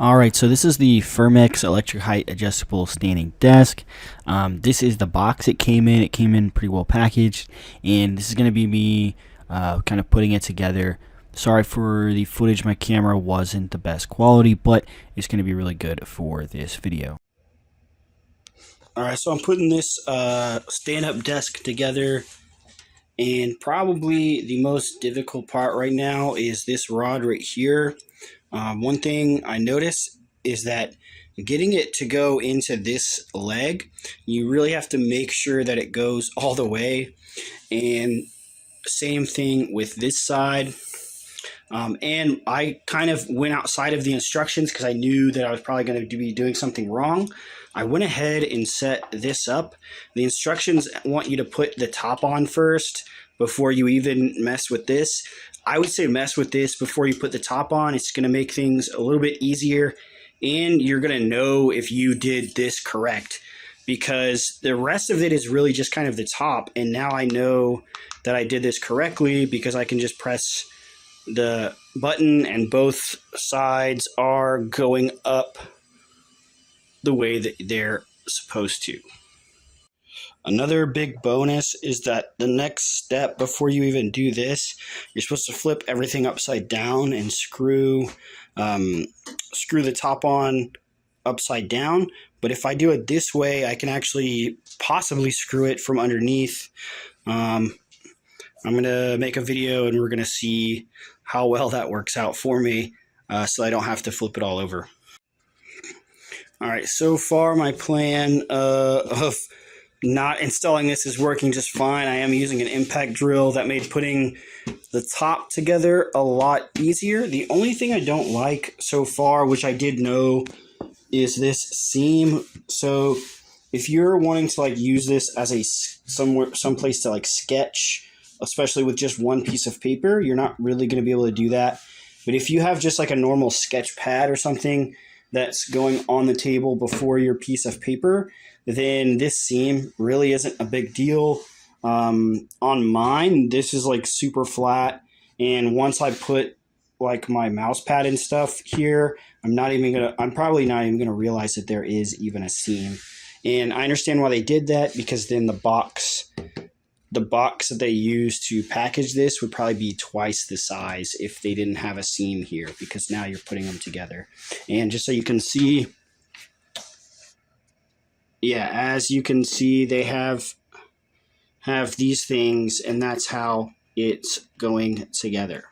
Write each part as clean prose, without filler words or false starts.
Alright, so this is the Furmax electric height adjustable standing desk. This is the box it came in. It came in pretty well packaged, and this is going to be me kind of putting it together. Sorry for the footage, my camera wasn't the best quality, but it's going to be really good for this video. Alright, so I'm putting this stand-up desk together, and probably the most difficult part right now is this rod right here. One thing I noticed is that getting it to go into this leg, you really have to make sure that it goes all the way. And same thing with this side. And I kind of went outside of the instructions because I knew that I was probably going to be doing something wrong. I went ahead and set this up. The instructions want you to put the top on first before you even mess with this. I would say mess with this before you put the top on. It's going to make things a little bit easier, and you're going to know if you did this correct, because the rest of it is really just kind of the top. And now I know that I did this correctly because I can just press the button and both sides are going up the way that they're supposed to. Another big bonus is that the next step before you even do this, you're supposed to flip everything upside down and screw the top on upside down. But if I do it this way, I can actually possibly screw it from underneath. I'm going to make a video and we're going to see how well that works out for me, so I don't have to flip it all over. All right, so far my plan of not installing this is working just fine. I am using an impact drill that made putting the top together a lot easier. The only thing I don't like so far, which I did know, is this seam. So if you're wanting to like use this as a someplace to like sketch, especially with just one piece of paper, you're not really going to be able to do that. But if you have just like a normal sketch pad or something that's going on the table before your piece of paper, then this seam really isn't a big deal. On mine, this is like super flat, and once I put like my mouse pad and stuff here, I'm probably not even gonna realize that there is even a seam. And I understand why they did that, because then the box that they used to package this would probably be twice the size if they didn't have a seam here, because now you're putting them together. And just so you can see, yeah, as you can see, they have these things, and that's how it's going together.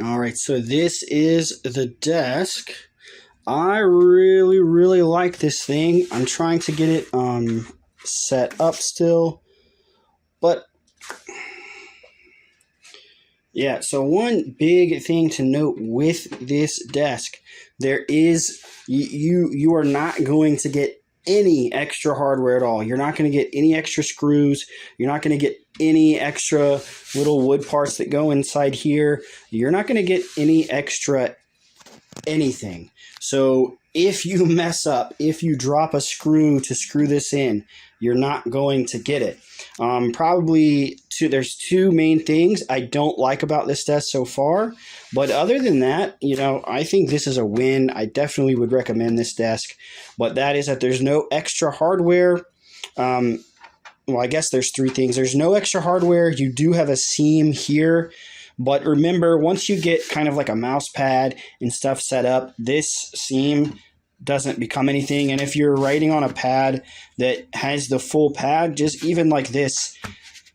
All right, so this is the desk. I really like this thing. I'm trying to get it set up still, but yeah, so one big thing to note with this desk, there is you are not going to get any extra hardware at all. You're not going to get any extra screws. You're not going to get any extra little wood parts that go inside here. You're not going to get any extra anything. So if you mess up, if you drop a screw to screw this in, you're not going to get it. There's two main things I don't like about this desk so far, but other than that, I think this is a win. I definitely would recommend this desk, but that is that there's no extra hardware. Well, I guess there's three things. There's no extra hardware. You do have a seam here, but remember, once you get kind of like a mouse pad and stuff set up, this seam doesn't become anything. And if you're writing on a pad that has the full pad, just even like this,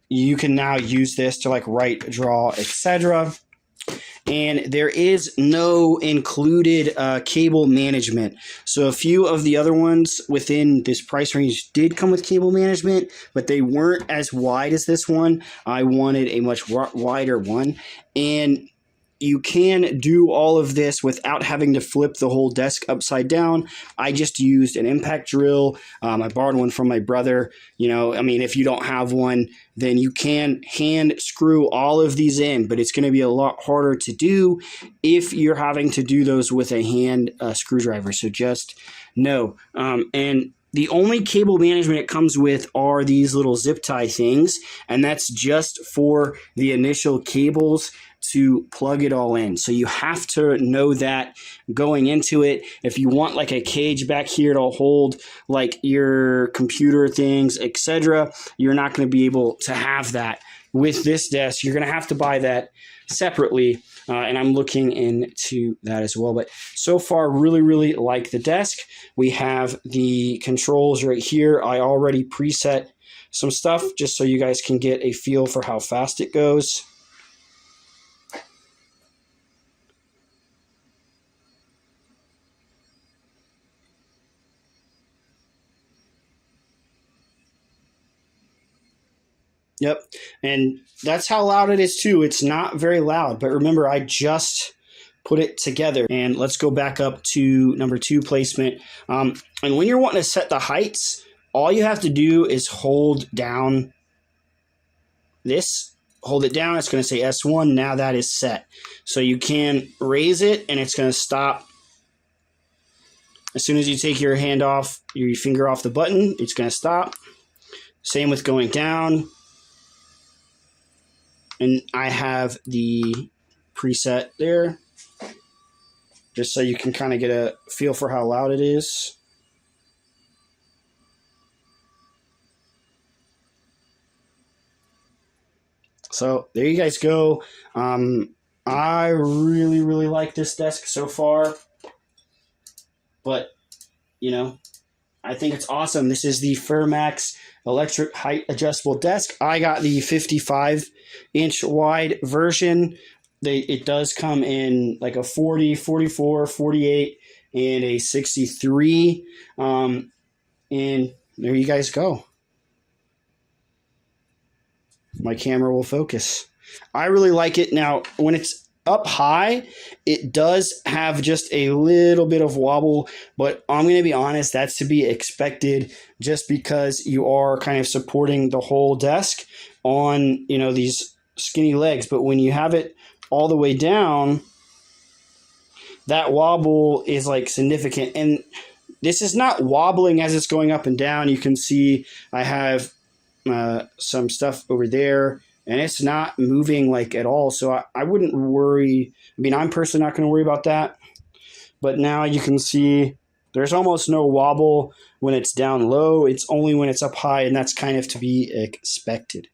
you can now use this to like write, draw, etc. And there is no included cable management. So a few of the other ones within this price range did come with cable management, but they weren't as wide as this one. I wanted a much wider one. And you can do all of this without having to flip the whole desk upside down. I just used an impact drill. I borrowed one from my brother. If you don't have one, then you can hand screw all of these in, but it's going to be a lot harder to do if you're having to do those with a hand screwdriver. So just know. And the only cable management it comes with are these little zip tie things, and that's just for the initial cables to plug it all in. So you have to know that going into it. If you want like a cage back here to hold like your computer things, etc., you're not going to be able to have that with this desk. You're going to have to buy that separately. And I'm looking into that as well. But so far, really like the desk. We have the controls right here. I already preset some stuff just so you guys can get a feel for how fast it goes. Yep, and that's how loud it is too. It's not very loud, but remember, I just put it together. And let's go back up to number 2 placement. And when you're wanting to set the heights, all you have to do is hold down this. Hold it down. It's going to say S1. Now that is set. So you can raise it, and it's going to stop. As soon as you take your hand off, your finger off the button, it's going to stop. Same with going down. And I have the preset there, just so you can kind of get a feel for how loud it is. So there you guys go. I really like this desk so far. But, you know, I think it's awesome. This is the Furmax electric height adjustable desk. I got the 55-inch wide version. It does come in like a 40, 44, 48, and a 63. And there you guys go. My camera will focus. I really like it. Now, when it's up high, it does have just a little bit of wobble, but I'm going to be honest, that's to be expected just because you are kind of supporting the whole desk on, you know, these skinny legs. But when you have it all the way down, that wobble is like significant. And this is not wobbling as it's going up and down. You can see I have some stuff over there, and it's not moving like at all. So I wouldn't worry. I mean, I'm personally not going to worry about that. But now you can see there's almost no wobble when it's down low. It's only when it's up high, and that's kind of to be expected.